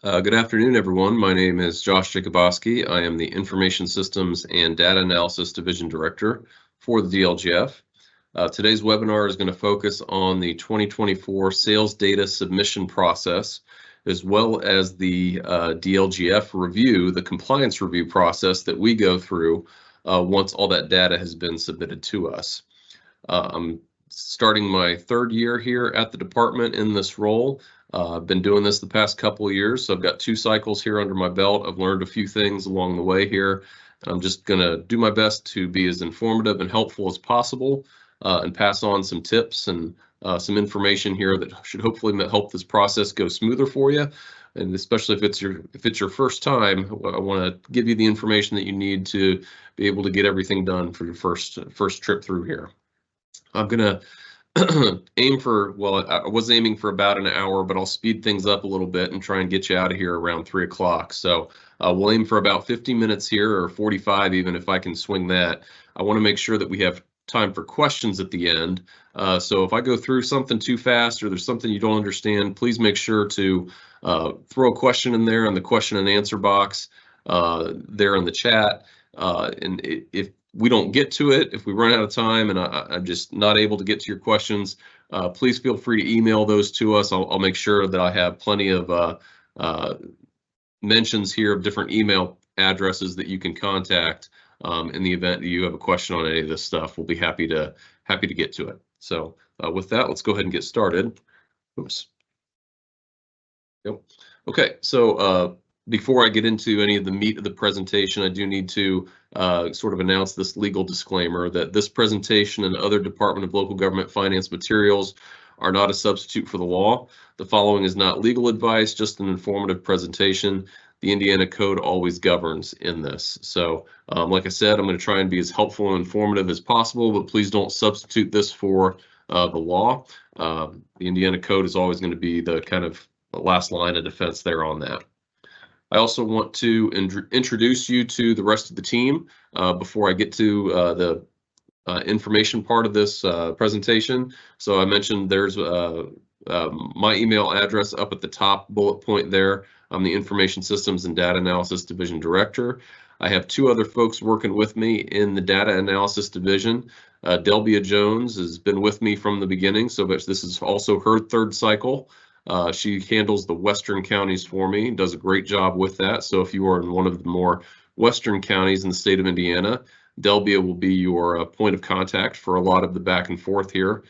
Good afternoon, everyone. My name is Josh Jacobowski. I am the Information Systems and Data Analysis Division Director for the DLGF. Today's webinar is going to focus on the 2024 sales data submission process, as well as the DLGF review, the compliance review process that we go through once all that data has been submitted to us. I'm starting my third year here at the department in this role. I've been doing this the past couple of years, so I've got 2 cycles here under my belt. I've learned a few things along the way here. I'm just going to do my best to be as informative and helpful as possible and pass on some tips and some information here that should hopefully help this process go smoother for you. And especially if it's your first time, I want to give you the information that you need to be able to get everything done for your first trip through here. I'm going to aim for, well, I was aiming for about an hour, but I'll speed things up a little bit and try and get you out of here around 3 o'clock. So we'll aim for about 50 minutes here, or 45 even if I can swing that. I want to make sure that we have time for questions at the end. So if I go through something too fast or there's something you don't understand, please make sure to throw a question in there in the question and answer box there in the chat. And if we don't get to it, if we run out of time and I'm just not able to get to your questions, please feel free to email those to us. I'll make sure that I have plenty of mentions here of different email addresses that you can contact in the event that you have a question on any of this stuff. We'll be happy to get to it. So with that, let's go ahead and get started. Oops. Yep. Okay, so before I get into any of the meat of the presentation, I do need to sort of announce this legal disclaimer that this presentation and other Department of Local Government Finance materials are not a substitute for the law. The following is not legal advice, just an informative presentation. The Indiana Code always governs in this. So like I said, I'm going to try and be as helpful and informative as possible, but please don't substitute this for the law. The Indiana Code is always going to be the kind of last line of defense there on that. I also want to introduce you to the rest of the team before I get to the information part of this presentation. So I mentioned there's my email address up at the top bullet point there. I'm the Information Systems and Data Analysis Division Director. I have 2 other folks working with me in the Data Analysis Division. Delbia Jones has been with me from the beginning, so this is also her 3rd cycle. She handles the western counties for me, does a great job with that. So if you are in one of the more western counties in the state of Indiana, Delbia will be your point of contact for a lot of the back and forth here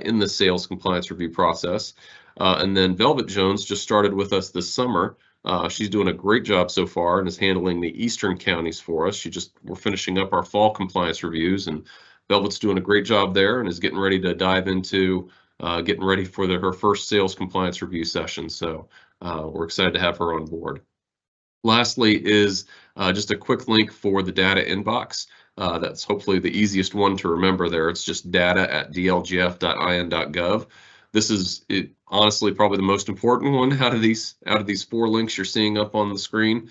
in the sales compliance review process. And then Velvet Jones just started with us this summer. She's doing a great job so far and is handling the eastern counties for us. We're finishing up our fall compliance reviews, and Velvet's doing a great job there and is getting ready to dive into getting ready for her first sales compliance review session. So we're excited to have her on board. Lastly is just a quick link for the data inbox. That's hopefully the easiest one to remember there. It's just data@dlgf.in.gov. This is honestly probably the most important one out of these 4 links you're seeing up on the screen.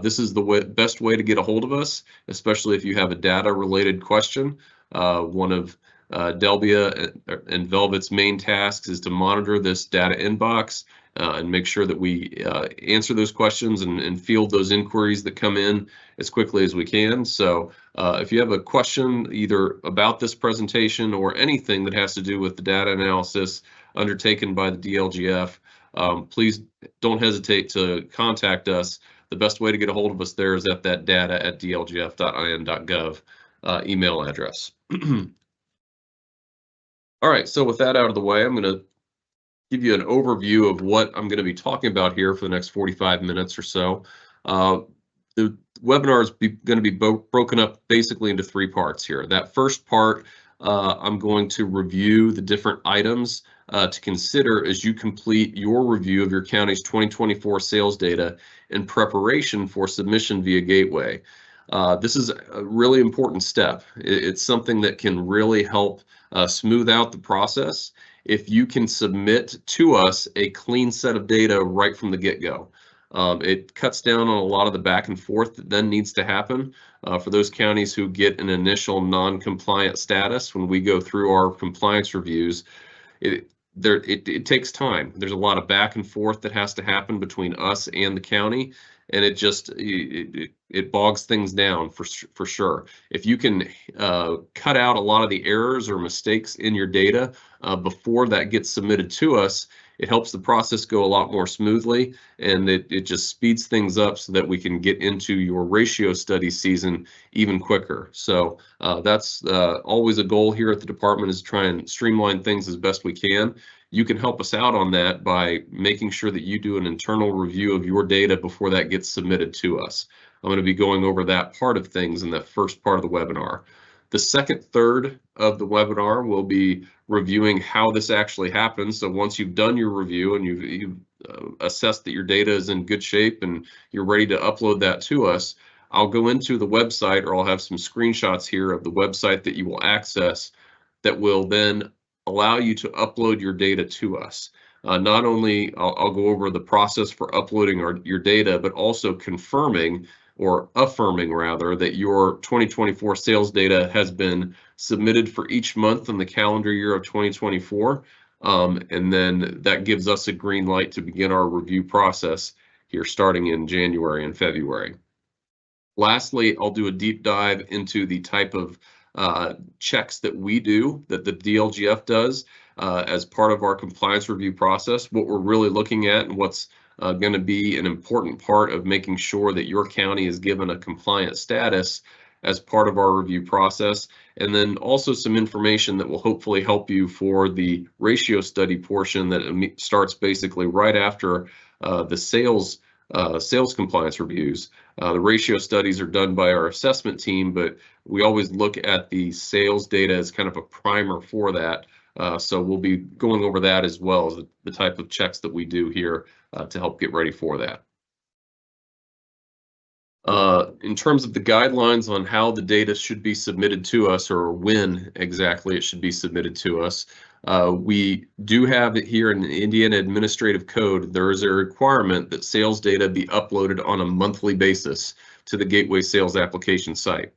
This is the best way to get a hold of us, especially if you have a data related question. One of Delbia and Velvet's main tasks is to monitor this data inbox and make sure that we answer those questions and field those inquiries that come in as quickly as we can. So if you have a question either about this presentation or anything that has to do with the data analysis undertaken by the DLGF, please don't hesitate to contact us. The best way to get a hold of us there is at that data@dlgf.in.gov email address. All right, so with that out of the way, I'm going to give you an overview of what I'm going to be talking about here for the next 45 minutes or so. The webinar is going to be broken up basically into 3 parts here. That first part, I'm going to review the different items to consider as you complete your review of your county's 2024 sales data in preparation for submission via Gateway. This is a really important step. It's something that can really help smooth out the process if you can submit to us a clean set of data right from the get-go. It cuts down on a lot of the back and forth that then needs to happen for those counties who get an initial non-compliant status when we go through our compliance reviews. it takes time. There's a lot of back and forth that has to happen between us and the county, and it bogs things down for sure. If you can cut out a lot of the errors or mistakes in your data before that gets submitted to us, it helps the process go a lot more smoothly, and it just speeds things up so that we can get into your ratio study season even quicker. So that's always a goal here at the department, is try and streamline things as best we can. You can help us out on that by making sure that you do an internal review of your data before that gets submitted to us. I'm going to be going over that part of things in that first part of the webinar. The second third of the webinar will be reviewing how this actually happens. So once you've done your review and you've assessed that your data is in good shape and you're ready to upload that to us, I'll go into the website, or I'll have some screenshots here of the website that you will access that will then allow you to upload your data to us. Not only I'll go over the process for uploading your data, but also confirming, or affirming rather, that your 2024 sales data has been submitted for each month in the calendar year of 2024. And then that gives us a green light to begin our review process here starting in January and February. Lastly, I'll do a deep dive into the type of checks that we do, that the DLGF does as part of our compliance review process, what we're really looking at, and what's going to be an important part of making sure that your county is given a compliant status as part of our review process, and then also some information that will hopefully help you for the ratio study portion that starts basically right after the sales compliance reviews. The ratio studies are done by our assessment team, but we always look at the sales data as kind of a primer for that. So we'll be going over that as well as the type of checks that we do here to help get ready for that. In terms of the guidelines on how the data should be submitted to us, or when exactly it should be submitted to us, we do have it here in the Indiana Administrative Code. There is a requirement that sales data be uploaded on a monthly basis to the Gateway Sales Application site.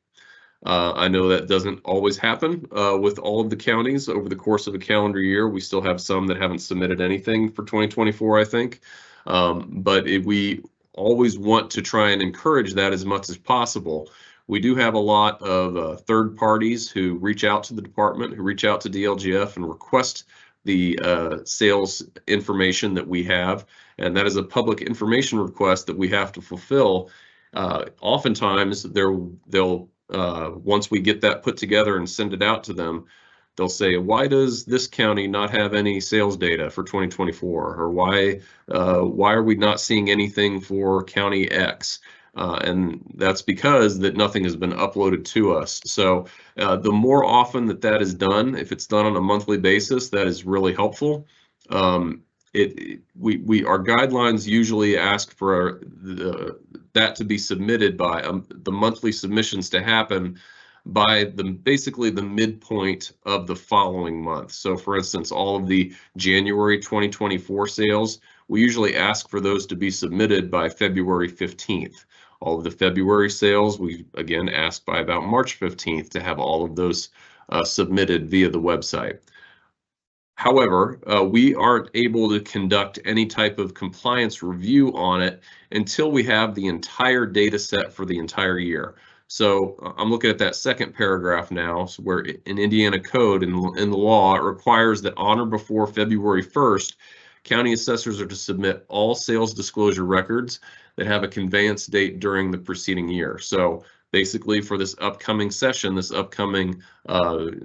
I know that doesn't always happen with all of the counties over the course of a calendar year. We still have some that haven't submitted anything for 2024, I think. But we always want to try and encourage that as much as possible. We do have a lot of third parties who reach out to the department, who reach out to DLGF and request the sales information that we have, and that is a public information request that we have to fulfill. Oftentimes, they'll once we get that put together and send it out to them, they'll say, why does this county not have any sales data for 2024? Or why are we not seeing anything for county X? And that's because that nothing has been uploaded to us. So the more often that is done, if it's done on a monthly basis, that is really helpful. Our guidelines usually ask for that to be submitted by the monthly submissions to happen by basically the midpoint of the following month. So for instance, all of the January 2024 sales, we usually ask for those to be submitted by February 15th. All of the February sales, we again ask by about March 15th to have all of those submitted via the website. However, we aren't able to conduct any type of compliance review on it until we have the entire data set for the entire year. So I'm looking at that second paragraph now, where in Indiana code in the law, it requires that on or before February 1st, county assessors are to submit all sales disclosure records that have a conveyance date during the preceding year. So basically for this upcoming session, this upcoming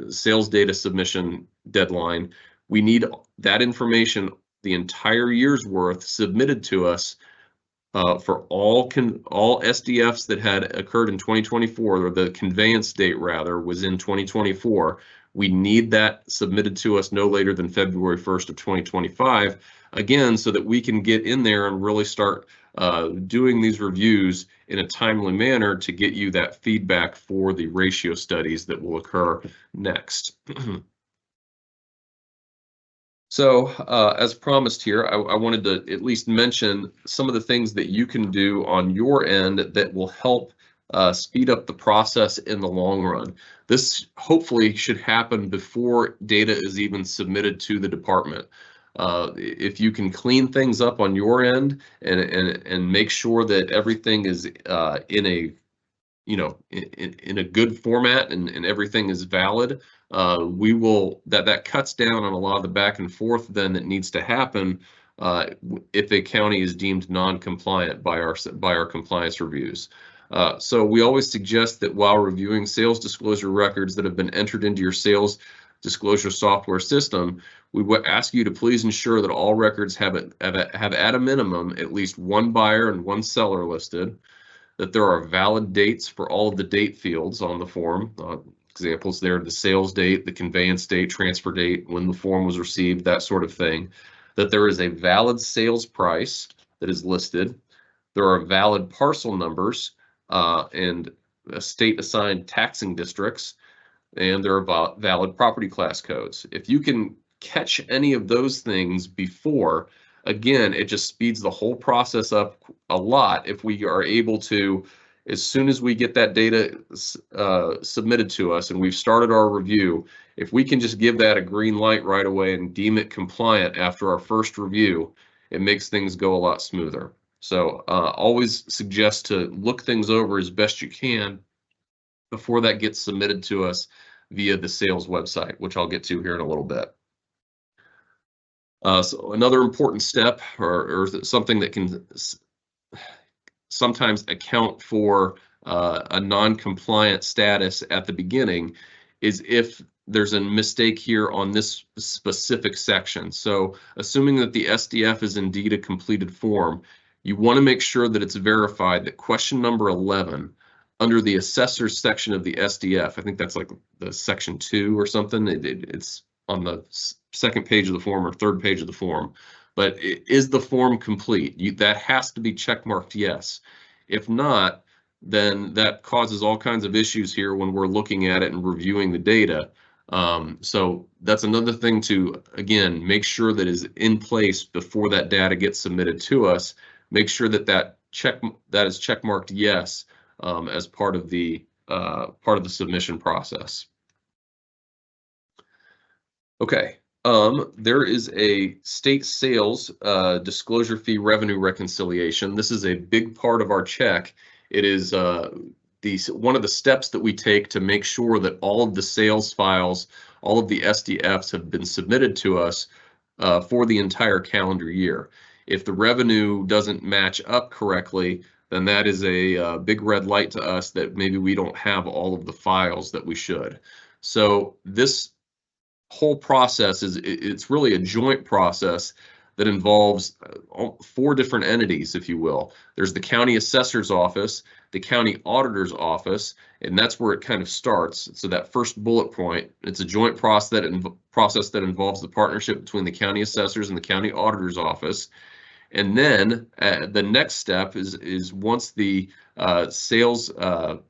sales data submission deadline, we need that information, the entire year's worth, submitted to us for all SDFs that had occurred in 2024, or the conveyance date rather was in 2024. We need that submitted to us no later than February 1st of 2025, again, so that we can get in there and really start doing these reviews in a timely manner to get you that feedback for the ratio studies that will occur next. So as promised here, I wanted to at least mention some of the things that you can do on your end that will help speed up the process in the long run. This hopefully should happen before data is even submitted to the department. If you can clean things up on your end and make sure that everything is in a in a good format and everything is valid, that cuts down on a lot of the back and forth then that needs to happen if a county is deemed non-compliant by our compliance reviews. So we always suggest that while reviewing sales disclosure records that have been entered into your sales disclosure software system, we would ask you to please ensure that all records have at a minimum at least one buyer and one seller listed, that there are valid dates for all of the date fields on the form. Examples there, the sales date, the conveyance date, transfer date, when the form was received, that sort of thing. That there is a valid sales price that is listed. There are valid parcel numbers and state assigned taxing districts, and there are valid property class codes. If you can catch any of those things before, again, it just speeds the whole process up a lot if we are able to, as soon as we get that data submitted to us and we've started our review, if we can just give that a green light right away and deem it compliant after our first review, it makes things go a lot smoother. So always suggest to look things over as best you can before that gets submitted to us via the sales website, which I'll get to here in a little bit. So another important step or something that can sometimes account for a non-compliant status at the beginning is if there's a mistake here on this specific section. So assuming that the SDF is indeed a completed form, you want to make sure that it's verified that question number 11 under the assessors section of the SDF, I think that's like the section 2 or something, it's on the second page of the form or third page of the form, but is the form complete? That has to be checkmarked yes. If not, then that causes all kinds of issues here when we're looking at it and reviewing the data. So that's another thing to, again, make sure that is in place before that data gets submitted to us. Make sure that that is checkmarked yes as part of the submission process. Okay, there is a state sales disclosure fee revenue reconciliation. This is a big part of our check. It is one of the steps that we take to make sure that all of the sales files, all of the SDFs have been submitted to us for the entire calendar year. If the revenue doesn't match up correctly, then that is a big red light to us that maybe we don't have all of the files that we should. So this whole process it's really a joint process that involves 4 different entities, if you will. There's the county assessor's office, the county auditor's office, and that's where it kind of starts. So that first bullet point, it's a joint process that involves the partnership between the county assessors and the county auditor's office. And then the next step is once the the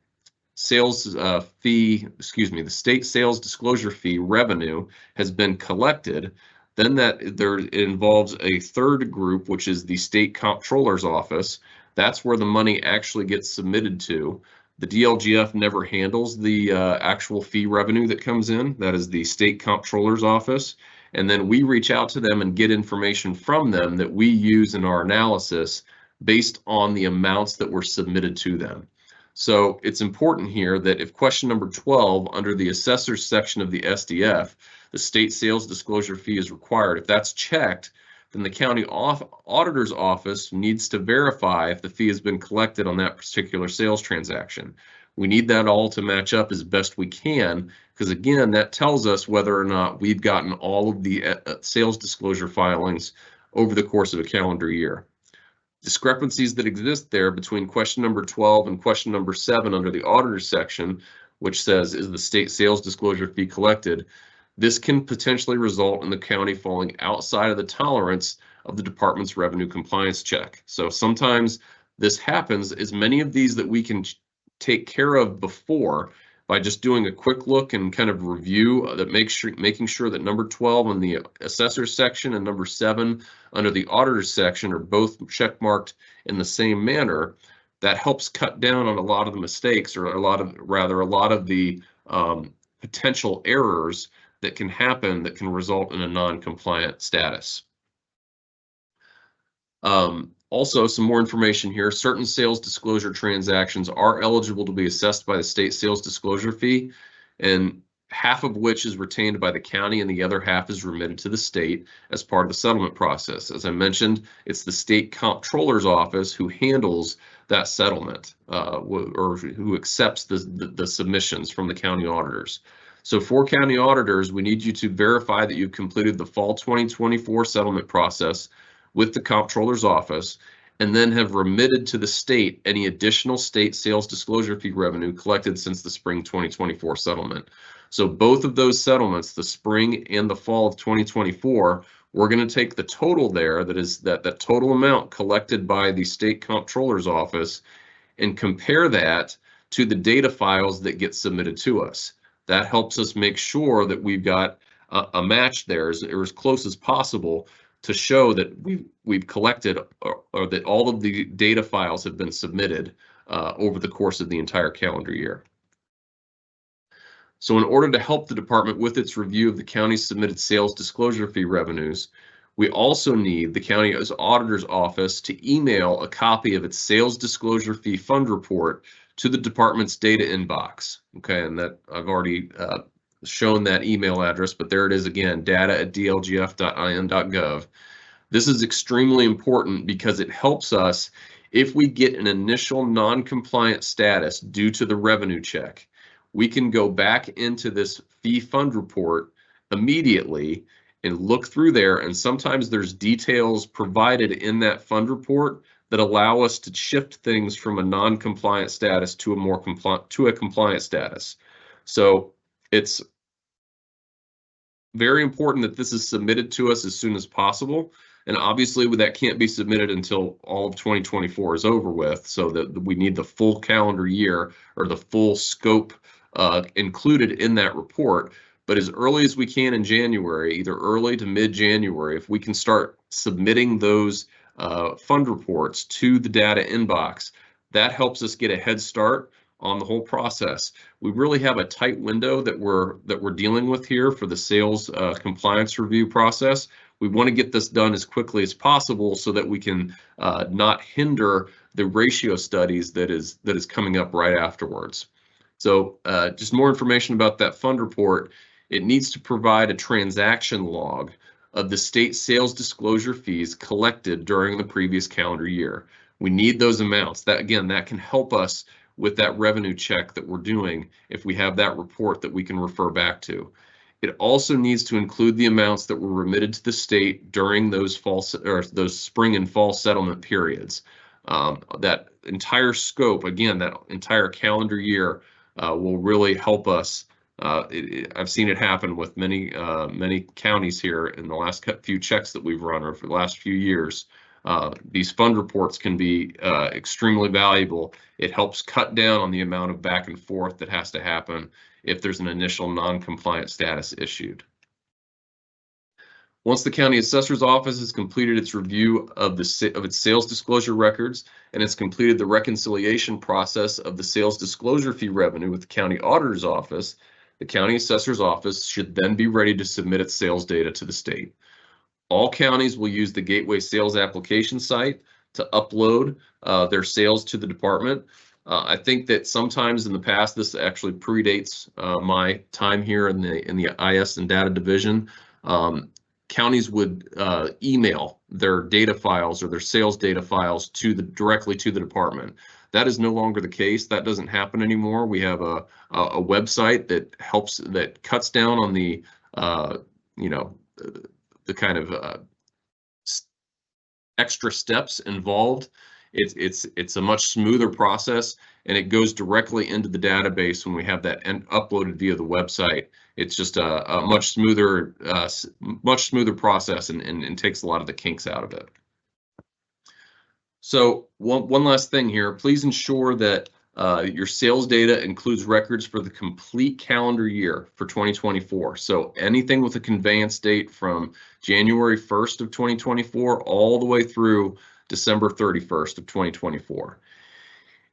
state sales disclosure fee revenue has been collected, then it involves a third group, which is the state comptroller's office. That's where the money actually gets submitted to. The DLGF never handles the actual fee revenue that comes in. That is the state comptroller's office. And then we reach out to them and get information from them that we use in our analysis based on the amounts that were submitted to them. So it's important here that if question number 12 under the assessors section of the SDF, the state sales disclosure fee is required, if that's checked, then the county auditor's office needs to verify if the fee has been collected on that particular sales transaction. We need that all to match up as best we can, because again, that tells us whether or not we've gotten all of the sales disclosure filings over the course of a calendar year. Discrepancies that exist there between question number 12 and question number 7 under the auditor's section, which says, is the state sales disclosure fee collected? This can potentially result in the county falling outside of the tolerance of the department's revenue compliance check. So sometimes this happens. As many of these that we can take care of before by just doing a quick look and kind of review that making sure that number 12 on the assessors section and number 7 under the auditor's section are both checkmarked in the same manner. That helps cut down on a lot of the mistakes, or a lot of the potential errors that can happen that can result in a non-compliant status. Also, some more information here. Certain sales disclosure transactions are eligible to be assessed by the state sales disclosure fee, and half of which is retained by the county and the other half is remitted to the state as part of the settlement process. As I mentioned, it's the state comptroller's office who handles that settlement, or who accepts the submissions from the county auditors. So for county auditors, we need you to verify that you've completed the fall 2024 settlement process with the comptroller's office, and then have remitted to the state any additional state sales disclosure fee revenue collected since the spring 2024 settlement. So both of those settlements, the spring and the fall of 2024, we're going to take the total there, that total amount collected by the state comptroller's office, and compare that to the data files that get submitted to us. That helps us make sure that we've got a match there, as close as possible, to show that we've collected, or that all of the data files have been submitted over the course of the entire calendar year. So in order to help the department with its review of the county's submitted sales disclosure fee revenues, we also need the county's auditor's office to email a copy of its sales disclosure fee fund report to the department's data inbox. Okay, and that I've already shown that email address, but there it is again, data@dlgf.in.gov. This is extremely important because it helps us if we get an initial non-compliant status due to the revenue check. We can go back into this fee fund report immediately and look through there, and sometimes there's details provided in that fund report that allow us to shift things from a non-compliant status to a compliant status. So it's very important that this is submitted to us as soon as possible. And obviously that can't be submitted until all of 2024 is over with, so that we need the full calendar year, or the full scope included in that report. But as early as we can in January, either early to mid-January, if we can start submitting those fund reports to the data inbox, that helps us get a head start on the whole process. We really have a tight window that we're dealing with here for the sales compliance review process. We want to get this done as quickly as possible so that we can not hinder the ratio studies that is coming up right afterwards. So just more information about that fund report. It needs to provide a transaction log of the state sales disclosure fees collected during the previous calendar year. We need those amounts. That can help us with that revenue check that we're doing if we have that report that we can refer back to. It also needs to include the amounts that were remitted to the state during those spring and fall settlement periods. That entire scope, again, that entire calendar year, will really help us. I've seen it happen with many counties here in the last few checks that we've run, or for the last few years. These fund reports can be extremely valuable. It helps cut down on the amount of back and forth that has to happen if there's an initial non-compliant status issued. Once the county assessor's office has completed its review of its sales disclosure records, and it's completed the reconciliation process of the sales disclosure fee revenue with the county auditor's office, the county assessor's office should then be ready to submit its sales data to the state. All counties will use the Gateway Sales application site to upload their sales to the department. I think that sometimes in the past, this actually predates my time here in the IS and data division. Counties would email their data files or their sales data files directly to the department. That is no longer the case. That doesn't happen anymore. We have a website that cuts down on the the kind of extra steps involved. It's a much smoother process, and it goes directly into the database when we have that uploaded via the website. It's just a much smoother process, and takes a lot of the kinks out of it. So one last thing here, please ensure that your sales data includes records for the complete calendar year for 2024. So anything with a conveyance date from January 1st of 2024 all the way through December 31st of 2024.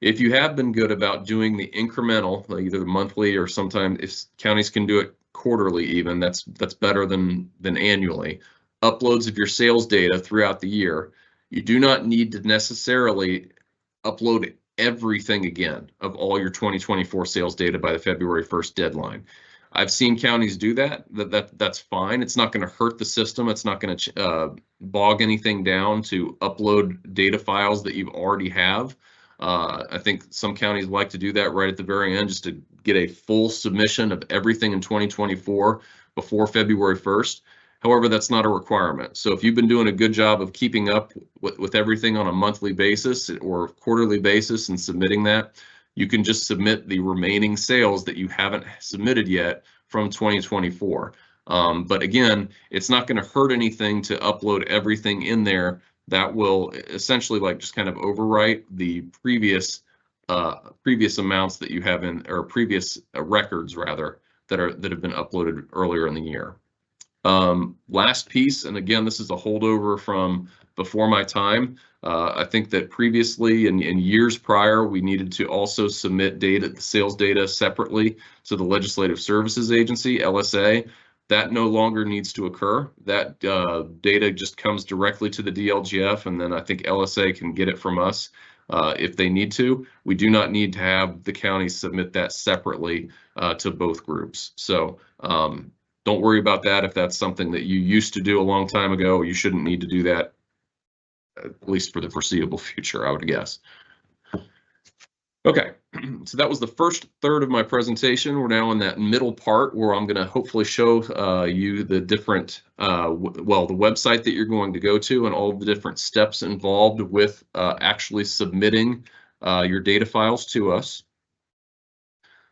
If you have been good about doing the incremental, like either monthly or sometimes if counties can do it quarterly even, that's better than annually. Uploads of your sales data throughout the year. You do not need to necessarily upload everything again of all your 2024 sales data by the February 1st deadline. I've seen counties do that. That's fine. It's not going to hurt the system. It's not going to bog anything down to upload data files that you already have. I think some counties like to do that right at the very end just to get a full submission of everything in 2024 before February 1st. However, that's not a requirement. So if you've been doing a good job of keeping up with everything on a monthly basis or quarterly basis and submitting that, you can just submit the remaining sales that you haven't submitted yet from 2024. But again, it's not going to hurt anything to upload everything in there. That will essentially like just kind of overwrite the previous amounts that you have in, or previous records rather, that have been uploaded earlier in the year. Last piece, and again, this is a holdover from before my time. I think that previously in years prior, we needed to also submit sales data separately to the Legislative Services Agency, LSA. That no longer needs to occur. That data just comes directly to the DLGF, and then I think LSA can get it from us if they need to. We do not need to have the county submit that separately to both groups. So don't worry about that. If that's something that you used to do a long time ago, you shouldn't need to do that, at least for the foreseeable future, I would guess. Okay, so that was the first third of my presentation. We're now in that middle part where I'm going to hopefully show you the different, well, the website that you're going to go to and all of the different steps involved with actually submitting your data files to us.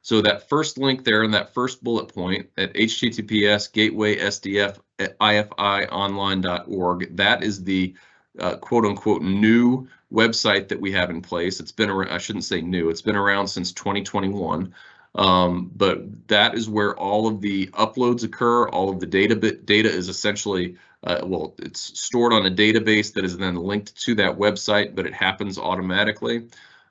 So that first link there in that first bullet point at https://gateway-sdf@ifionline.org, that is the quote unquote new website that we have in place. It's been around, I shouldn't say new, it's been around since 2021. But that is where all of the uploads occur. All of the data is essentially, well, it's stored on a database that is then linked to that website, but it happens automatically.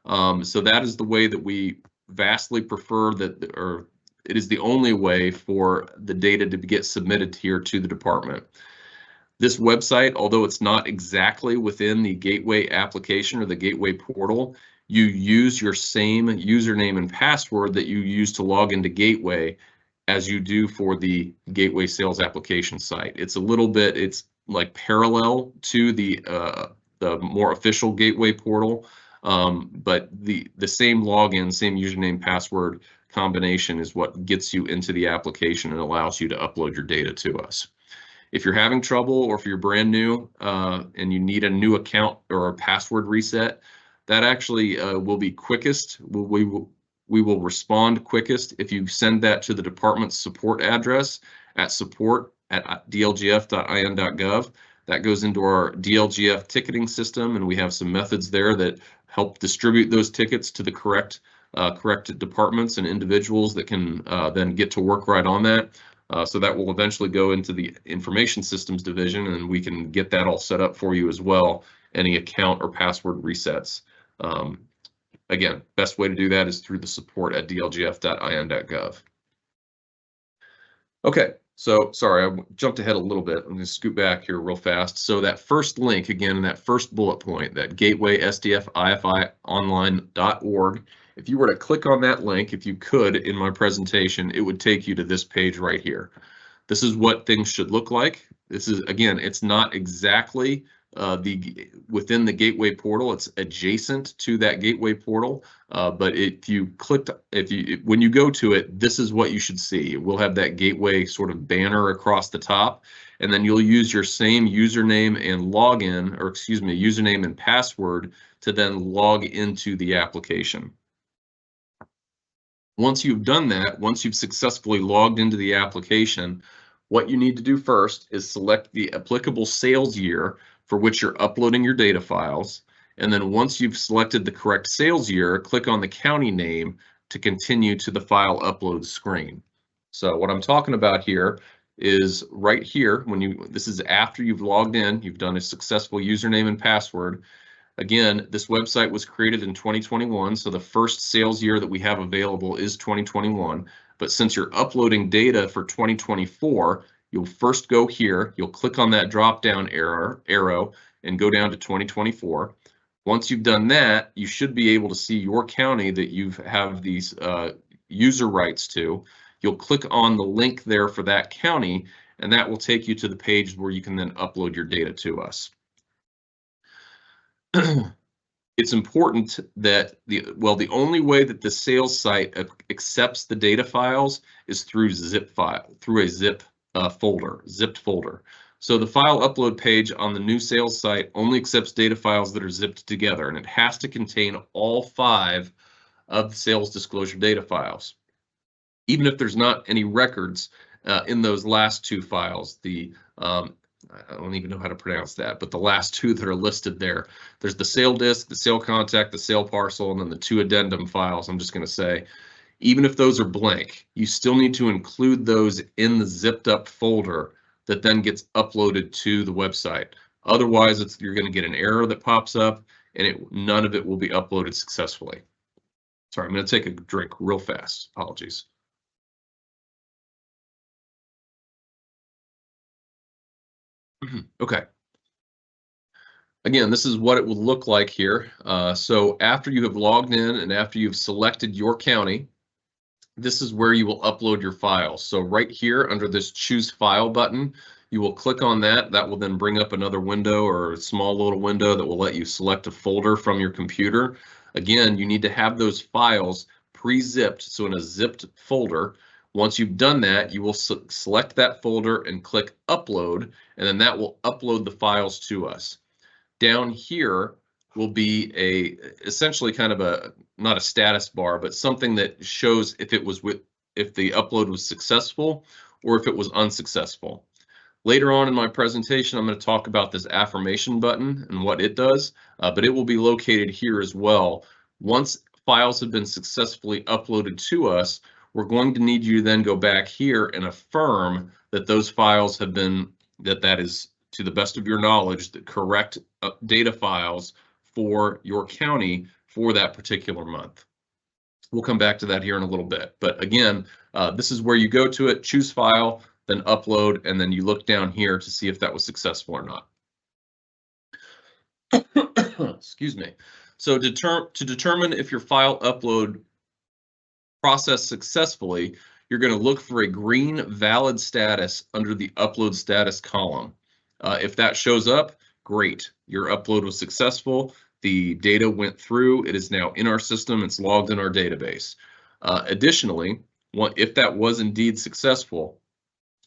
So that is the way that we vastly prefer that, or it is the only way for the data to get submitted here to the department. This website, although it's not exactly within the Gateway application or the Gateway portal, you use your same username and password that you use to log into Gateway as you do for the Gateway sales application site. It's a little bit, it's like parallel to the more official Gateway portal. But the same login, same username, password combination is what gets you into the application and allows you to upload your data to us. If you're having trouble or if you're brand new and you need a new account or a password reset, that actually will be quickest. We will respond quickest if you send that to the department's support address at support@dlgf.in.gov. That goes into our DLGF ticketing system, and we have some methods there that help distribute those tickets to the correct departments and individuals that can then get to work right on that. So that will eventually go into the Information Systems division, and we can get that all set up for you as well, any account or password resets. Again, best way to do that is through the support@dlgf.in.gov. Okay. So sorry, I jumped ahead a little bit. I'm going to scoot back here real fast. So that first link, again, in that first bullet point, that gateway-sdf-ifionline.org, if you were to click on that link, if you could, in my presentation, it would take you to this page right here. This is what things should look like. This is, again, it's not exactly within the Gateway portal. It's adjacent to that Gateway portal. But if you clicked, when you go to it, this is what you should see. We'll have that Gateway sort of banner across the top, and then you'll use your same username and login, or excuse me, username and password to then log into the application. Once you've done that, once you've successfully logged into the application, what you need to do first is select the applicable sales year for which you're uploading your data files. And then once you've selected the correct sales year, click on the county name to continue to the file upload screen. So what I'm talking about here is right here, this is after you've logged in, you've done a successful username and password. Again, this website was created in 2021, so the first sales year that we have available is 2021. But since you're uploading data for 2024, you'll first go here, you'll click on that drop-down arrow and go down to 2024. Once you've done that, you should be able to see your county that you have these user rights to. You'll click on the link there for that county, and that will take you to the page where you can then upload your data to us. It's important that the only way that the sales site accepts the data files is through a zip folder, zipped folder. So the file upload page on the new sales site only accepts data files that are zipped together, and it has to contain all 5 of the sales disclosure data files. Even if there's not any records in those last 2 files, I don't even know how to pronounce that, but the last 2 that are listed there, there's the sale disk, the sale contact, the sale parcel, and then the 2 addendum files. I'm just going to say, even if those are blank, you still need to include those in the zipped up folder that then gets uploaded to the website. Otherwise, you're going to get an error that pops up, and none of it will be uploaded successfully. Sorry, I'm going to take a drink real fast. Apologies. Okay. Again, this is what it will look like here. So after you have logged in and after you've selected your county, this is where you will upload your files. So right here under this Choose File button, you will click on that. That will then bring up another window or a small little window that will let you select a folder from your computer. Again, you need to have those files pre-zipped, so in a zipped folder. Once you've done that, you will select that folder and click Upload, and then that will upload the files to us. Down here will be essentially kind of not a status bar, but something that shows if the upload was successful or if it was unsuccessful. Later on in my presentation, I'm going to talk about this affirmation button and what it does, but it will be located here as well. Once files have been successfully uploaded to us, we're going to need you to then go back here and affirm that those files have been, that is, to the best of your knowledge, the correct data files for your county for that particular month. We'll come back to that here in a little bit. But again, this is where you go to it, choose file, then upload, and then you look down here to see if that was successful or not. Excuse me. So to determine if your file upload processed successfully, you're going to look for a green valid status under the upload status column. If that shows up, great, your upload was successful. The data went through. It is now in our system. It's logged in our database. Additionally, if that was indeed successful,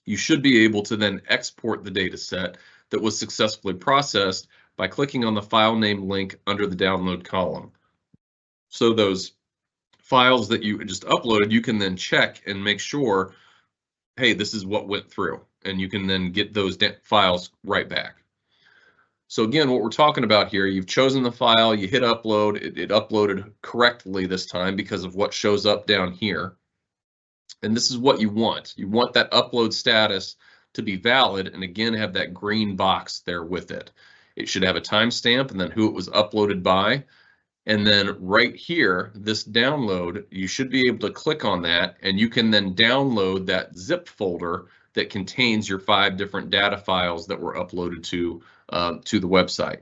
you should be able to then export the data set that was successfully processed by clicking on the file name link under the download column. So those files that you just uploaded, you can then check and make sure, hey, this is what went through, and you can then get those files right back. So again, what we're talking about here, you've chosen the file, you hit upload, it uploaded correctly this time because of what shows up down here. And this is what you want. You want that upload status to be valid, and again, have that green box there with it. It should have a timestamp and then who it was uploaded by. And then right here, this download, you should be able to click on that, and you can then download that zip folder that contains your 5 different data files that were uploaded to the website.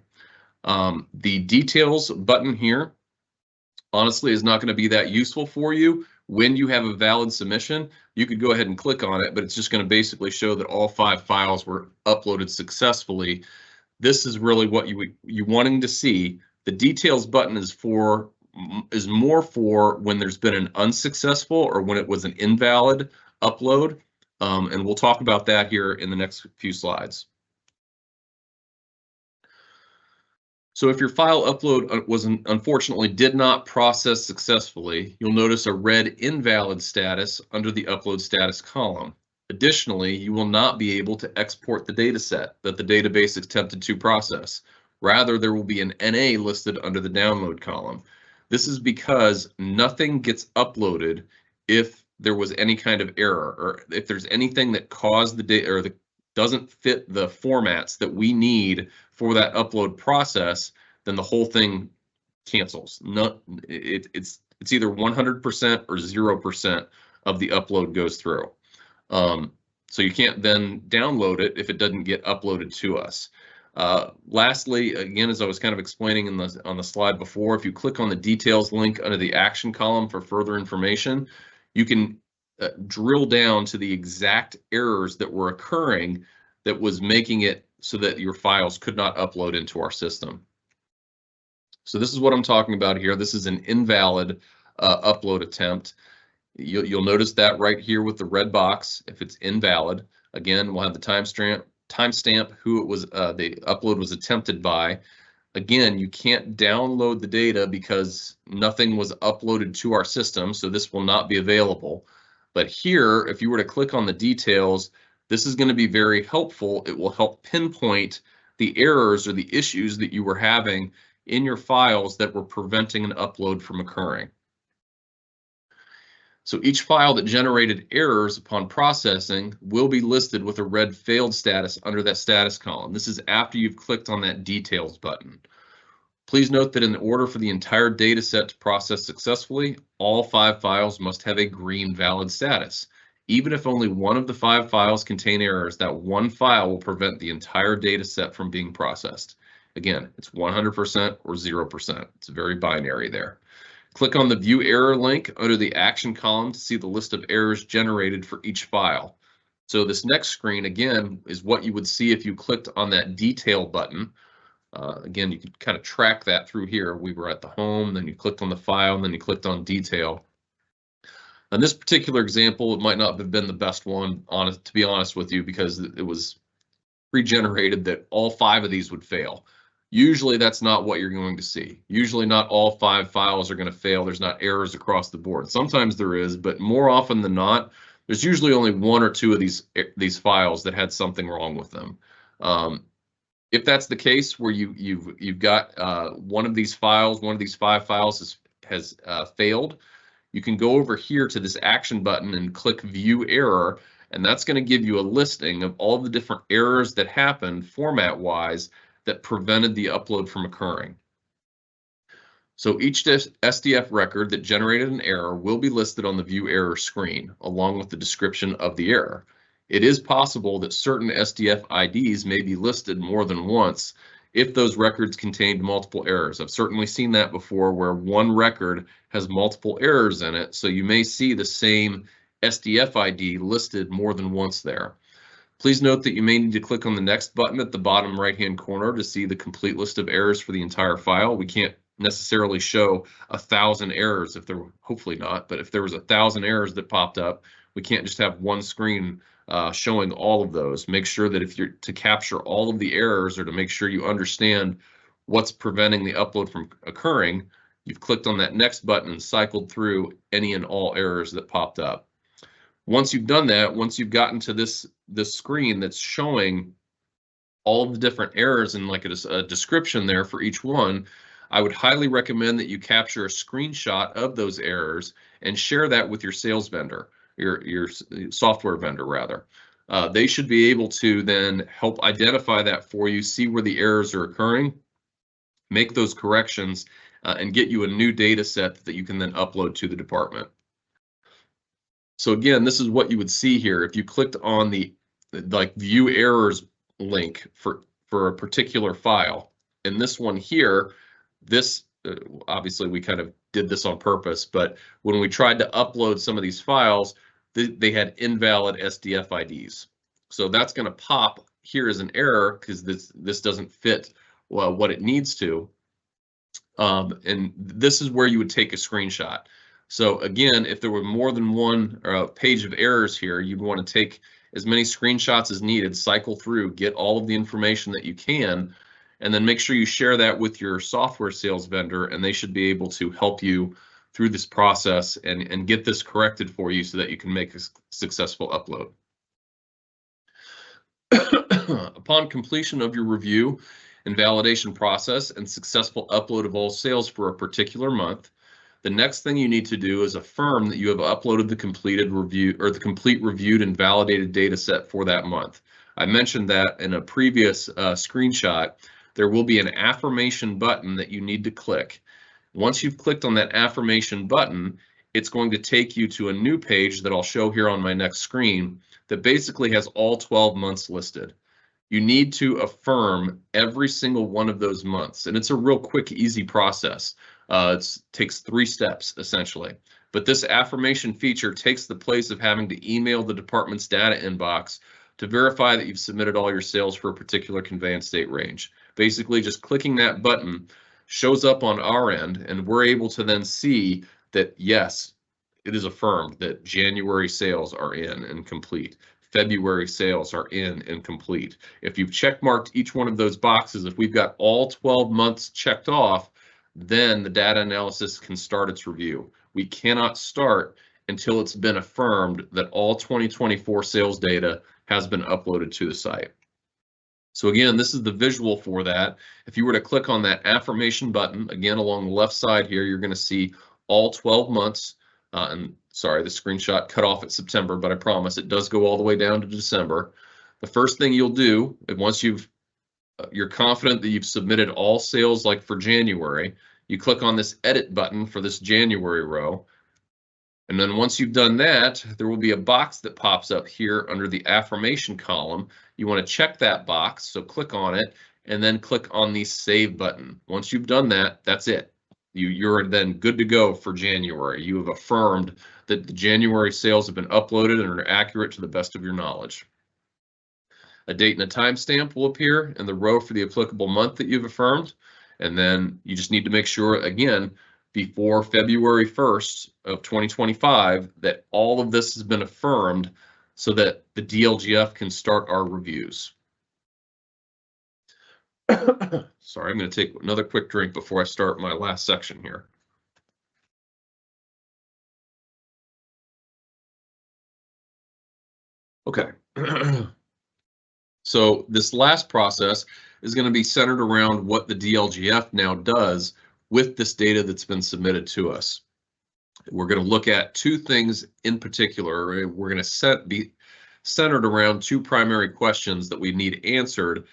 The details button here, honestly, is not going to be that useful for you. When you have a valid submission, you could go ahead and click on it, but it's just going to basically show that all 5 files were uploaded successfully. This is really what you wanting to see. The details button is more for when there's been an unsuccessful or when it was an invalid upload, and we'll talk about that here in the next few slides. So if your file upload unfortunately did not process successfully, you'll notice a red invalid status under the upload status column. Additionally, you will not be able to export the data set that the database attempted to process. Rather, there will be an NA listed under the download column. This is because nothing gets uploaded if there was any kind of error, or if there's anything that caused the data or that doesn't fit the formats that we need for that upload process, then the whole thing cancels. It's either 100% or 0% of the upload goes through. So you can't then download it if it doesn't get uploaded to us. Lastly, again, as I was kind of explaining on the slide before, if you click on the details link under the action column for further information, you can drill down to the exact errors that were occurring that was making it so that your files could not upload into our system. So this is what I'm talking about here. This is an invalid upload attempt. You'll notice that right here with the red box, if it's invalid. Again, we'll have the timestamp who it was, the upload was attempted by. Again, you can't download the data because nothing was uploaded to our system, so this will not be available. But here, if you were to click on the details, this is going to be very helpful. It will help pinpoint the errors or the issues that you were having in your files that were preventing an upload from occurring. So each file that generated errors upon processing will be listed with a red failed status under that status column. This is after you've clicked on that details button. Please note that in order for the entire data set to process successfully, all 5 files must have a green valid status. Even if only one of the 5 files contain errors, that one file will prevent the entire data set from being processed. Again, it's 100% or 0%. It's very binary there. Click on the View Error link under the Action column to see the list of errors generated for each file. So this next screen, again, is what you would see if you clicked on that Detail button. Again, you can kind of track that through here. We were at the Home, then you clicked on the file, and then you clicked on Detail. On this particular example, it might not have been the best one, to be honest with you, because it was pre-generated that all 5 of these would fail. Usually that's not what you're going to see. Usually not all 5 files are going to fail. There's not errors across the board. Sometimes there is, but more often than not, there's usually only 1 or 2 of these files that had something wrong with them. If that's the case where you've got one of these 5 files has failed, you can go over here to this action button and click View Error, and that's going to give you a listing of all the different errors that happened format-wise that prevented the upload from occurring. So each SDF record that generated an error will be listed on the View Error screen, along with the description of the error. It is possible that certain SDF IDs may be listed more than once if those records contained multiple errors. I've certainly seen that before where one record has multiple errors in it, so you may see the same SDF ID listed more than once there. Please note that you may need to click on the next button at the bottom right-hand corner to see the complete list of errors for the entire file. We can't necessarily show 1,000 errors if there, hopefully not, but if there was 1,000 errors that popped up, we can't just have one screen showing all of those. Make sure that if you're to capture all of the errors or to make sure you understand what's preventing the upload from occurring, you've clicked on that next button and cycled through any and all errors that popped up. Once you've done that, once you've gotten to this screen that's showing all of the different errors and like a description there for each one, I would highly recommend that you capture a screenshot of those errors and share that with your sales vendor, your software vendor rather. They should be able to then help identify that for you, see where the errors are occurring, make those corrections, and get you a new data set that you can then upload to the department. So again, this is what you would see here if you clicked on the View Errors link for a particular file. And this one here, this obviously we kind of did this on purpose, but when we tried to upload some of these files, they had invalid SDF IDs. So that's going to pop here as an error because this doesn't fit what it needs to. And this is where you would take a screenshot. So again, if there were more than one page of errors here, you'd want to take as many screenshots as needed, cycle through, get all of the information that you can, and then make sure you share that with your software sales vendor, and they should be able to help you through this process and get this corrected for you so that you can make a successful upload. Upon completion of your review and validation process and successful upload of all sales for a particular month, the next thing you need to do is affirm that you have uploaded the completed review or the complete reviewed and validated data set for that month. I mentioned that in a previous screenshot, there will be an affirmation button that you need to click. Once you've clicked on that affirmation button, it's going to take you to a new page that I'll show here on my next screen that basically has all 12 months listed. You need to affirm every single one of those months, and it's a real quick, easy process. It takes 3 steps, essentially. But this affirmation feature takes the place of having to email the department's data inbox to verify that you've submitted all your sales for a particular conveyance date range. Basically, just clicking that button shows up on our end, and we're able to then see that, yes, it is affirmed that January sales are in and complete. February sales are in and complete. If you've checkmarked each one of those boxes, if we've got all 12 months checked off, then the data analysis can start its review. We cannot start until it's been affirmed that all 2024 sales data has been uploaded to the site. So again, this is the visual for that. If you were to click on that affirmation button, again, along the left side here, you're going to see all 12 months. And sorry, the screenshot cut off at September, but I promise it does go all the way down to December. The first thing you'll do, once you're confident that you've submitted all sales like for January, you click on this edit button for this January row. And then once you've done that, there will be a box that pops up here under the affirmation column. You want to check that box, so click on it, and then click on the save button. Once you've done that, that's it. You're then good to go for January. You have affirmed that the January sales have been uploaded and are accurate to the best of your knowledge. A date and a timestamp will appear in the row for the applicable month that you've affirmed. And then you just need to make sure, again, before February 1st of 2025, that all of this has been affirmed so that the DLGF can start our reviews. Sorry, I'm going to take another quick drink before I start my last section here. Okay. So this last process is going to be centered around what the DLGF now does with this data that's been submitted to us. We're going to look at 2 things in particular. We're going to be centered around 2 primary questions that we need answered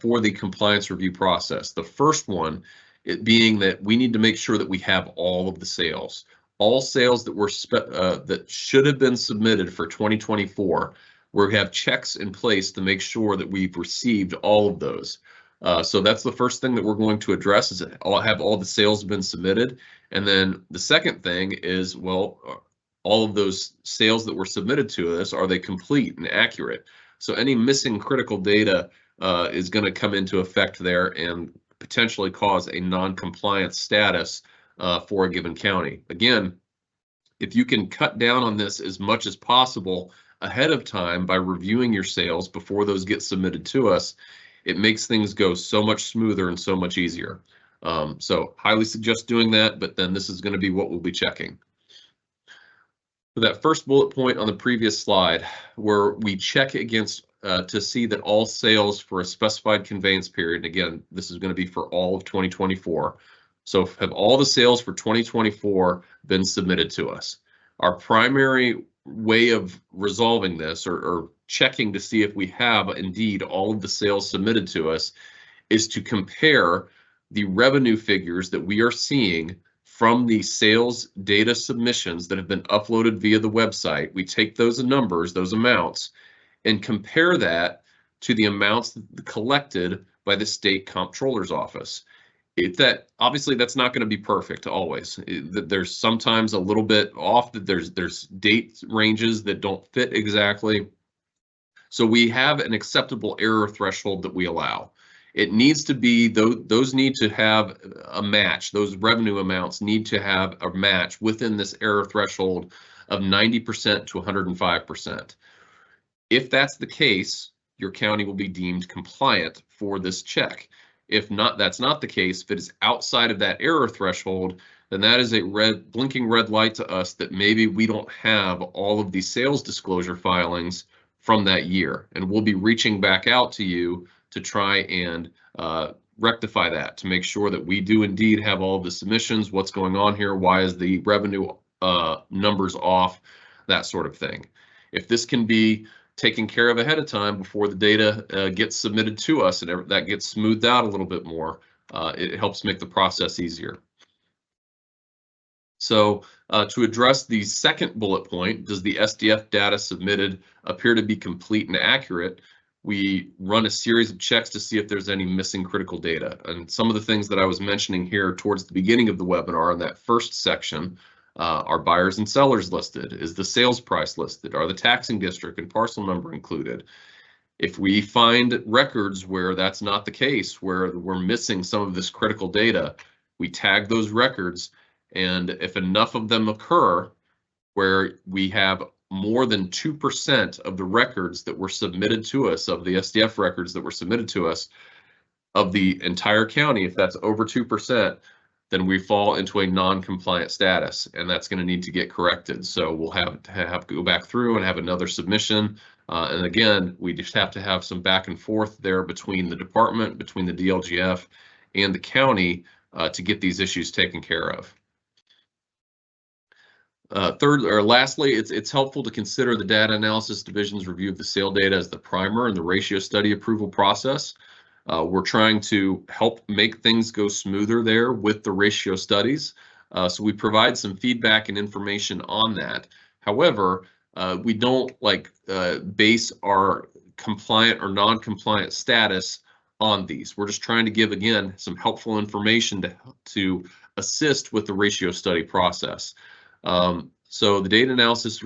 for the compliance review process. The first one, it being that we need to make sure that we have all of the sales. All sales that were that should have been submitted for 2024, we have checks in place to make sure that we've received all of those. So that's the first thing that we're going to address, is have all the sales been submitted. And then the second thing is, well, all of those sales that were submitted to us, are they complete and accurate? So any missing critical data is going to come into effect there and potentially cause a non-compliance status for a given county. Again, if you can cut down on this as much as possible ahead of time by reviewing your sales before those get submitted to us, it makes things go so much smoother and so much easier. So highly suggest doing that, but then this is going to be what we'll be checking. So that first bullet point on the previous slide, where we check against to see that all sales for a specified conveyance period, again, this is going to be for all of 2024. So have all the sales for 2024 been submitted to us? Our primary way of resolving this, or checking to see if we have indeed all of the sales submitted to us, is to compare the revenue figures that we are seeing from the sales data submissions that have been uploaded via the website. We take those numbers, those amounts, and compare that to the amounts collected by the state comptroller's office. Obviously that's not going to be perfect always. There's sometimes a little bit off, that there's date ranges that don't fit exactly. So we have an acceptable error threshold that we allow. It needs to be, those need to have a match. Those revenue amounts need to have a match within this error threshold of 90% to 105%. If that's the case, your county will be deemed compliant for this check. If not, that's not the case. If it is outside of that error threshold, then that is a blinking red light to us that maybe we don't have all of the sales disclosure filings from that year. And we'll be reaching back out to you to try and rectify that, to make sure that we do indeed have all of the submissions, what's going on here, why is the revenue numbers off, that sort of thing. If this can be taken care of ahead of time before the data gets submitted to us, and that gets smoothed out a little bit more. It helps make the process easier. So to address the second bullet point, does the SDF data submitted appear to be complete and accurate? We run a series of checks to see if there's any missing critical data. And some of the things that I was mentioning here towards the beginning of the webinar in that first section, are buyers and sellers listed? Is the sales price listed? Are the taxing district and parcel number included? If we find records where that's not the case, where we're missing some of this critical data, we tag those records. And if enough of them occur where we have more than 2% of the records that were submitted to us, of the SDF records that were submitted to us, of the entire county, if that's over 2%, then we fall into a non-compliant status, and that's going to need to get corrected. So we'll have to go back through and have another submission. And again, we just have to have some back and forth there between the department, between the DLGF and the county to get these issues taken care of. Lastly, it's helpful to consider the Data Analysis Division's review of the sale data as the primer in the ratio study approval process. We're trying to help make things go smoother there with the ratio studies. So we provide some feedback and information on that. However, we don't base our compliant or non-compliant status on these. We're just trying to give, again, some helpful information to assist with the ratio study process. So the Data Analysis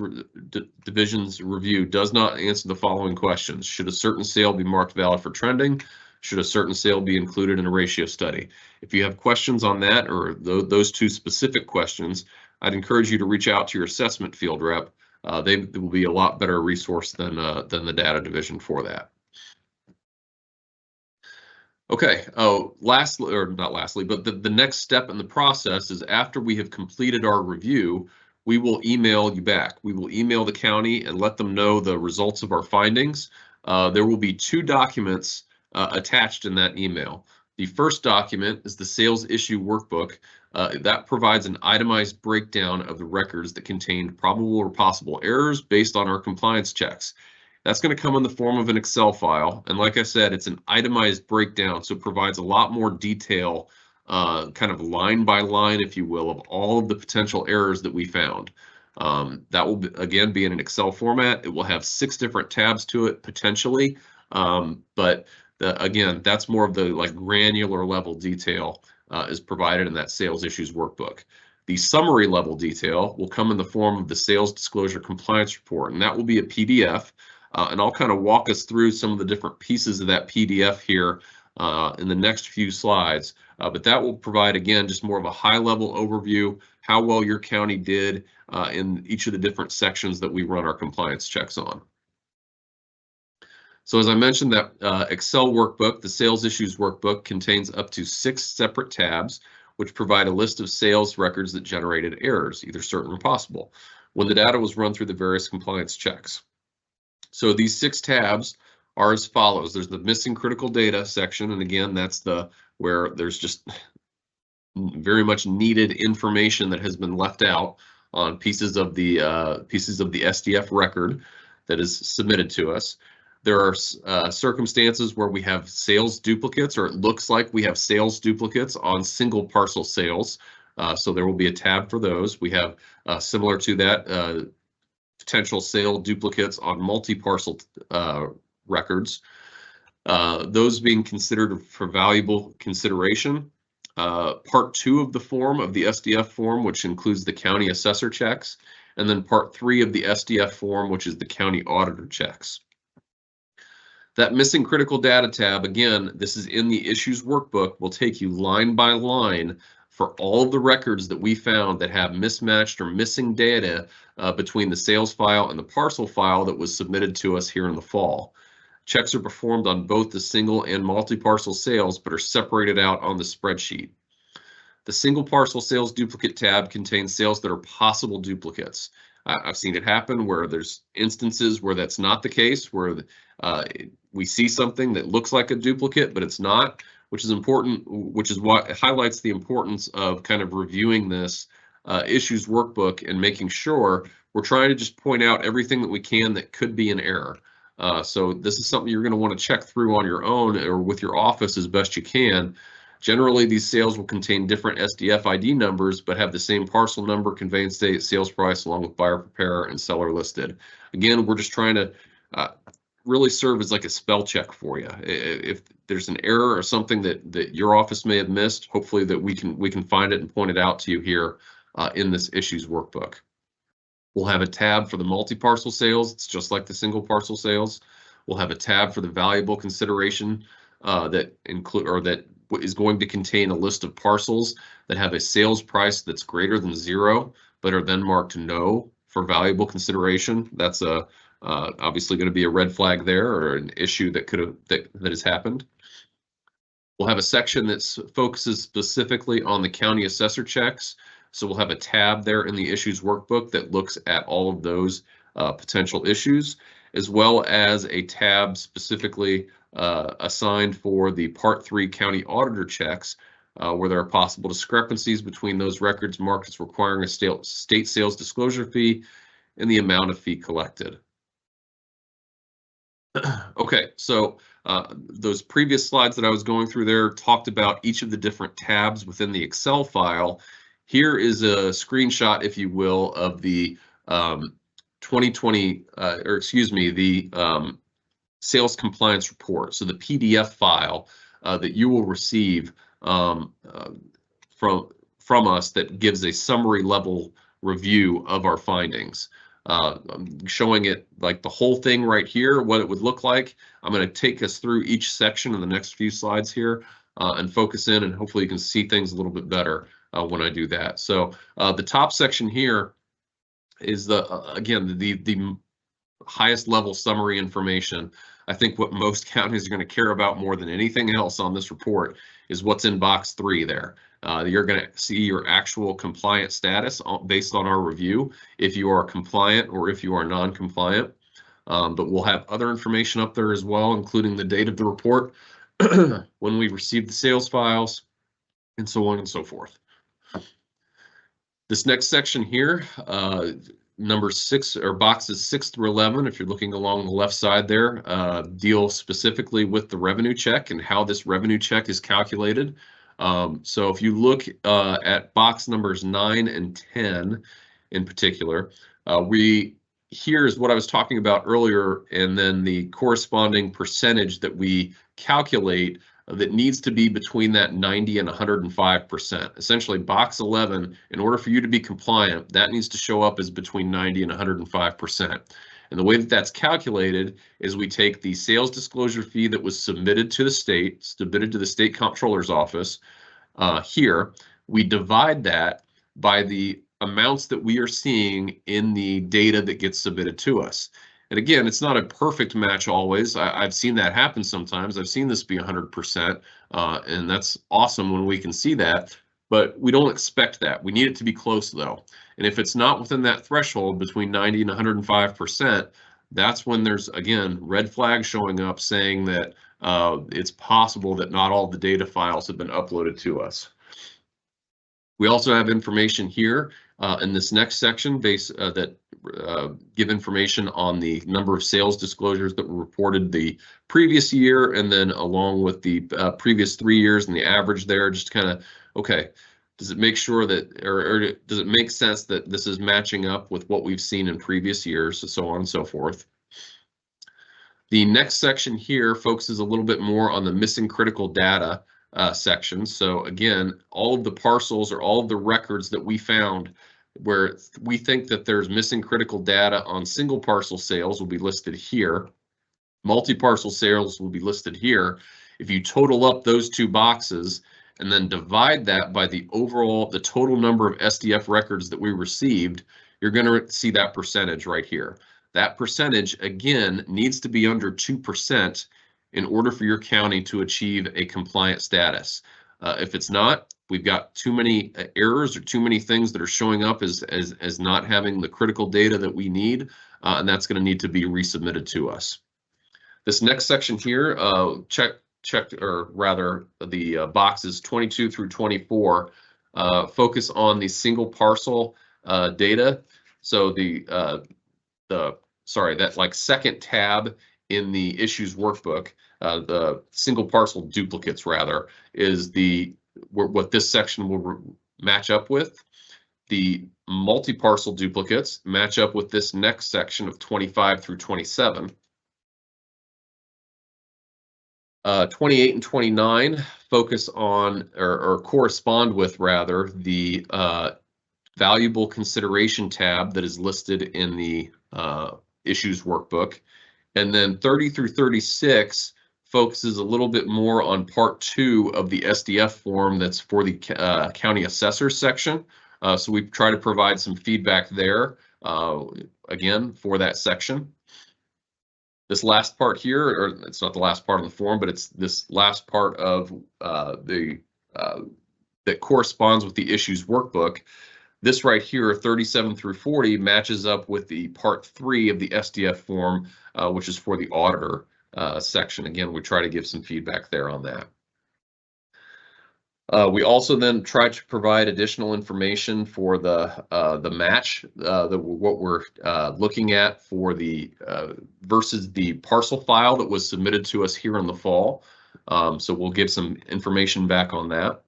Division's review does not answer the following questions. Should a certain sale be marked valid for trending? Should a certain sale be included in a ratio study? If you have questions on that or those two specific questions, I'd encourage you to reach out to your assessment field rep. They will be a lot better resource than the data division for that. Okay, lastly, or not lastly, but the next step in the process is after we have completed our review, we will email you back. We will email the county and let them know the results of our findings. There will be 2 documents attached in that email. The first document is the sales issue workbook. That provides an itemized breakdown of the records that contained probable or possible errors based on our compliance checks. That's going to come in the form of an Excel file. And like I said, it's an itemized breakdown, so it provides a lot more detail, kind of line by line, if you will, of all of the potential errors that we found. That will, again, be in an Excel format. It will have 6 different tabs to it, potentially. But again, that's more of the granular level detail is provided in that sales issues workbook. The summary level detail will come in the form of the sales disclosure compliance report, and that will be a PDF. And I'll kind of walk us through some of the different pieces of that PDF here in the next few slides. But that will provide, again, just more of a high-level overview, how well your county did in each of the different sections that we run our compliance checks on. So as I mentioned, that Excel workbook, the sales issues workbook, contains up to 6 separate tabs, which provide a list of sales records that generated errors, either certain or possible, when the data was run through the various compliance checks. So these 6 tabs are as follows. There's the missing critical data section, and again, that's where there's just very much needed information that has been left out on pieces of the SDF record that is submitted to us. There are circumstances where we have sales duplicates, or it looks like we have sales duplicates on single parcel sales. So there will be a tab for those. We have similar to that potential sale duplicates on multi-parcel records. Those being considered for valuable consideration. Part 2 of the form, of the SDF form, which includes the county assessor checks, and then Part 3 of the SDF form, which is the county auditor checks. That missing critical data tab, again, this is in the issues workbook, will take you line by line for all of the records that we found that have mismatched or missing data between the sales file and the parcel file that was submitted to us here in the fall. Checks are performed on both the single and multi-parcel sales, but are separated out on the spreadsheet. The single parcel sales duplicate tab contains sales that are possible duplicates. I've seen it happen where there's instances where that's not the case, where we see something that looks like a duplicate, but it's not, which is important, which is what highlights the importance of kind of reviewing this issues workbook and making sure we're trying to just point out everything that we can that could be an error. So this is something you're going to want to check through on your own or with your office as best you can. Generally, these sales will contain different SDF ID numbers, but have the same parcel number, conveyance date, sales price, along with buyer preparer and seller listed. Again, we're just trying to really serve as like a spell check for you. If there's an error or something that your office may have missed, hopefully that we can find it and point it out to you here in this issues workbook. We'll have a tab for the multi-parcel sales. It's just like the single parcel sales. We'll have a tab for the valuable consideration that is going to contain a list of parcels that have a sales price that's greater than 0, but are then marked no for valuable consideration. That's obviously going to be a red flag there, or an issue that has happened. We'll have a section that focuses specifically on the county assessor checks. So we'll have a tab there in the issues workbook that looks at all of those potential issues, as well as a tab specifically assigned for the Part 3 county auditor checks, where there are possible discrepancies between those records marked as requiring a state sales disclosure fee and the amount of fee collected. Okay, so those previous slides that I was going through there talked about each of the different tabs within the Excel file. Here is a screenshot, if you will, of the 2020, the sales compliance report. So the PDF file that you will receive from us that gives a summary level review of our findings. I'm showing it like the whole thing right here, what it would look like. I'm going to take us through each section in the next few slides here and focus in, and hopefully you can see things a little bit better when I do that. So the top section here is again the highest level summary information. I think what most counties are going to care about more than anything else on this report is what's in box 3 there. You're going to see your actual compliance status based on our review, if you are compliant or if you are non-compliant. But we'll have other information up there as well, including the date of the report, when we received the sales files, and so on and so forth. This next section here, number 6 or boxes 6 through 11, if you're looking along the left side there, deal specifically with the revenue check and how this revenue check is calculated. So if you look at box numbers 9 and 10 in particular, here's what I was talking about earlier, and then the corresponding percentage that we calculate that needs to be between that 90 and 105%. Essentially, box 11, in order for you to be compliant, that needs to show up as between 90 and 105%. And the way that that's calculated is we take the sales disclosure fee that was submitted to the state comptroller's office here. We divide that by the amounts that we are seeing in the data that gets submitted to us. And again, it's not a perfect match always. I've seen that happen sometimes. I've seen this be 100%, and that's awesome when we can see that. But we don't expect that. We need it to be close, though. And if it's not within that threshold between 90 and 105%, that's when there's, again, red flags showing up saying that it's possible that not all the data files have been uploaded to us. We also have information here in this next section that give information on the number of sales disclosures that were reported the previous year, and then along with the previous 3 years and the average there, just kind of, okay, does it make sure that, or does it make sense that this is matching up with what we've seen in previous years, so on and so forth. The next section here focuses a little bit more on the missing critical data section. So again, all of the parcels or all of the records that we found where we think that there's missing critical data on single parcel sales will be listed here. Multi-parcel sales will be listed here. If you total up those two boxes and then divide that by the total number of SDF records that we received, you're going to see that percentage right here. That percentage, again, needs to be under 2% in order for your county to achieve a compliant status. If it's not, we've got too many errors or too many things that are showing up as not having the critical data that we need, and that's going to need to be resubmitted to us. This next section here, the boxes 22 through 24 focus on the single parcel data. So that like second tab in the issues workbook, the single parcel duplicates rather, is what this section will match up with. The multi-parcel duplicates match up with this next section of 25 through 27. 28 and 29 focus on or correspond with rather the valuable consideration tab that is listed in the issues workbook. And then 30 through 36 focuses a little bit more on part 2 of the SDF form that's for the county assessor section. So we try to provide some feedback there, again, for that section. This last part here, or it's not the last part of the form, but it's this last part of that corresponds with the issues workbook. This right here, 37 through 40, matches up with the part 3 of the SDF form, which is for the auditor section. Again, we try to give some feedback there on that. We also then try to provide additional information for the match, what we're looking at for the versus the parcel file that was submitted to us here in the fall. So we'll give some information back on that.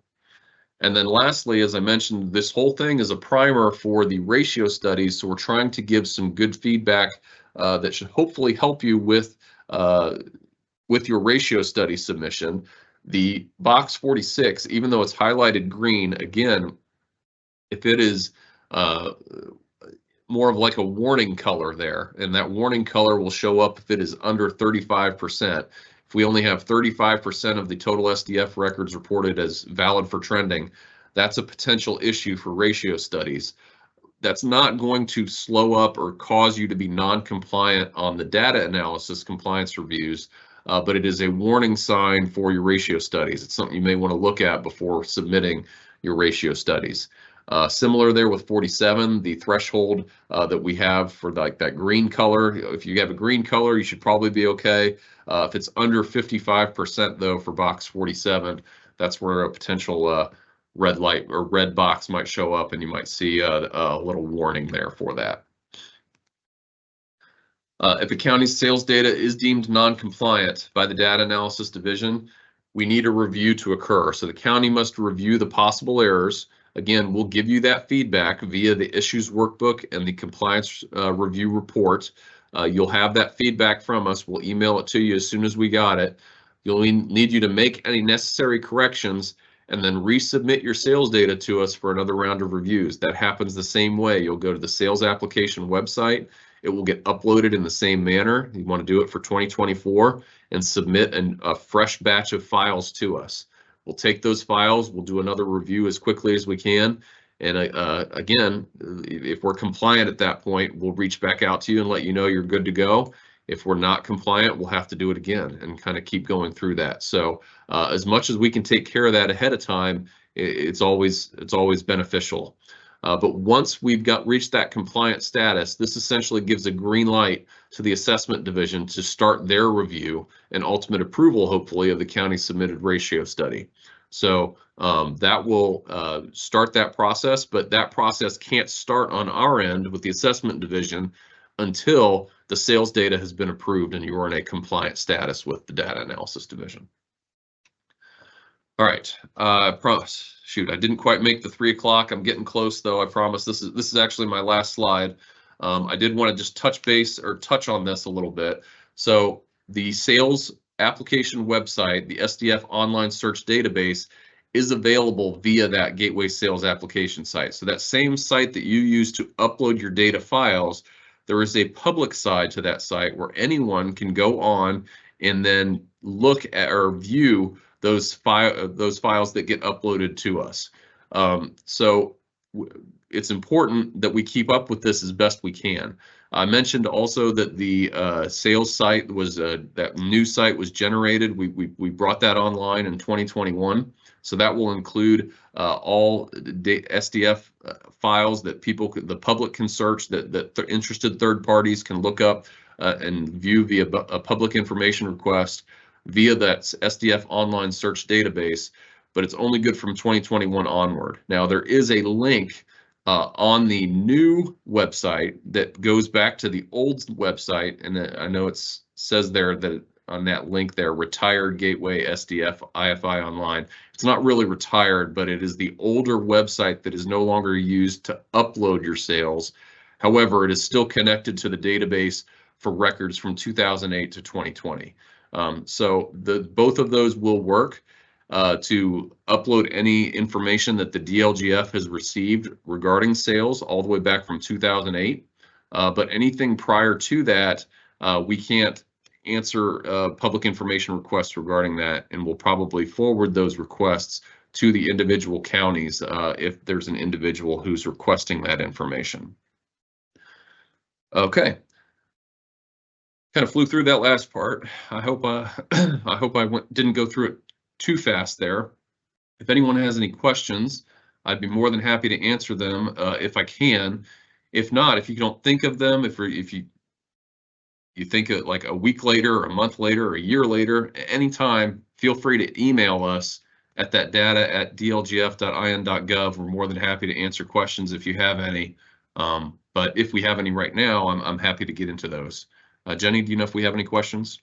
And then lastly, as I mentioned, this whole thing is a primer for the ratio studies. So we're trying to give some good feedback that should hopefully help you with your ratio study submission. The box 46, even though it's highlighted green, again, if it is more of like a warning color there, and that warning color will show up if it is under 35%. If we only have 35% of the total SDF records reported as valid for trending, that's a potential issue for ratio studies. That's not going to slow up or cause you to be non-compliant on the data analysis compliance reviews, but it is a warning sign for your ratio studies. It's something you may want to look at before submitting your ratio studies. Similar there with 47, the threshold that we have for like that green color. If you have a green color, you should probably be okay. If it's under 55% though for box 47, that's where a potential red light or red box might show up, and you might see a little warning there for that. If a county's sales data is deemed non-compliant by the Data Analysis Division, we need a review to occur. So the county must review the possible errors. Again, we'll give you that feedback via the issues workbook and the compliance review report. You'll have that feedback from us. We'll email it to you as soon as we got it. You'll need you to make any necessary corrections and then resubmit your sales data to us for another round of reviews. That happens the same way. You'll go to the sales application website. It will get uploaded in the same manner. You want to do it for 2024 and submit a fresh batch of files to us. We'll take those files, we'll do another review as quickly as we can. And again, if we're compliant at that point, we'll reach back out to you and let you know you're good to go. If we're not compliant, we'll have to do it again and kind of keep going through that. So as much as we can take care of that ahead of time, it's always beneficial. But once we've reached that compliant status, this essentially gives a green light to the assessment division to start their review and ultimate approval, hopefully, of the county submitted ratio study. So that will start that process, but that process can't start on our end with the assessment division until the sales data has been approved and you are in a compliant status with the data analysis division. All right, promise. Shoot, I didn't quite make the 3 o'clock. I'm getting close though. I promise. This is actually my last slide. I did want to just touch on this a little bit. So the sales application website, the SDF online search database, is available via that Gateway Sales application site. So that same site that you use to upload your data files, there is a public side to that site where anyone can go on and then look at or view those files that get uploaded to us. So it's important that we keep up with this as best we can. I mentioned also that the sales site was that new site was generated. We brought that online in 2021. So that will include all SDF files that the public can search, that interested third parties can look up and view via a public information request via that SDF online search database, but it's only good from 2021 onward. Now there is a link on the new website that goes back to the old website, and I know it's says there that on that link there, retired gateway SDF IFI online. It's not really retired, but it is the older website that is no longer used to upload your sales. However, it is still connected to the database for records from 2008 to 2020. So both of those will work to upload any information that the DLGF has received regarding sales all the way back from 2008. But anything prior to that, we can't answer public information requests regarding that, and we'll probably forward those requests to the individual counties if there's an individual who's requesting that information. Okay. Kind of flew through that last part. I hope I didn't go through it too fast there. If anyone has any questions, I'd be more than happy to answer them if I can. If not, if you don't think of them, if you think of like a week later, or a month later, or a year later, anytime, feel free to email us at that data@dlgf.in.gov. We're more than happy to answer questions if you have any. But if we have any right now, I'm happy to get into those. Jenny, do you know if we have any questions?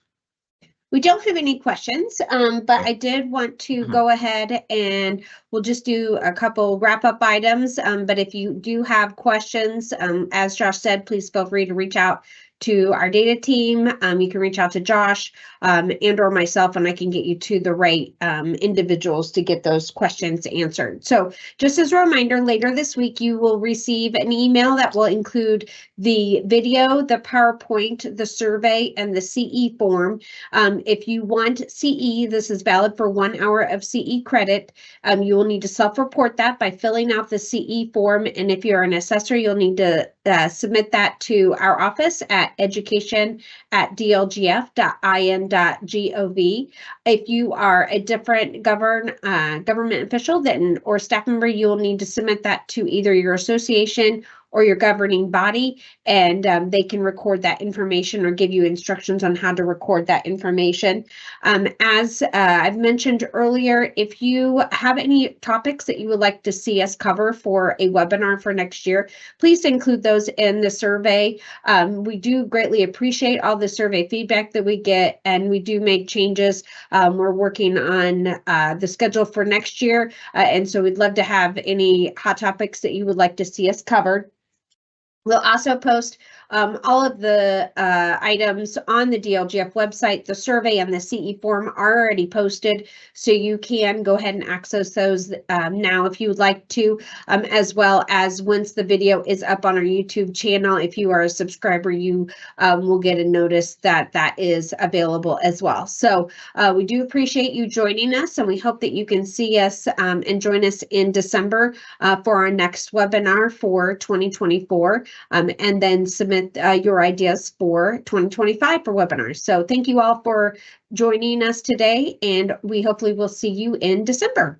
We don't have any questions, but I did want to go ahead and we'll just do a couple wrap-up items. But if you do have questions, as Josh said, please feel free to reach out to our data team. You can reach out to Josh and or myself, and I can get you to the right individuals to get those questions answered. So just as a reminder, later this week, you will receive an email that will include the video, the PowerPoint, the survey, and the CE form. If you want CE, this is valid for 1 hour of CE credit. You will need to self-report that by filling out the CE form. And if you're an assessor, you'll need to submit that to our office at education@dlgf.in.gov. If you are a different government official or staff member, you will need to submit that to either your association or your governing body, and they can record that information or give you instructions on how to record that information. As I've mentioned earlier, if you have any topics that you would like to see us cover for a webinar for next year, please include those in the survey. We do greatly appreciate all the survey feedback that we get, and we do make changes. We're working on the schedule for next year, and so we'd love to have any hot topics that you would like to see us covered. We'll also post all of the items on the DLGF website. The survey and the CE form are already posted, so you can go ahead and access those now if you would like to, as well as once the video is up on our YouTube channel. If you are a subscriber, you will get a notice that that is available as well. So we do appreciate you joining us, and we hope that you can see us and join us in December for our next webinar for 2024, and then submit your ideas for 2025 for webinars. So thank you all for joining us today, and we hopefully will see you in December.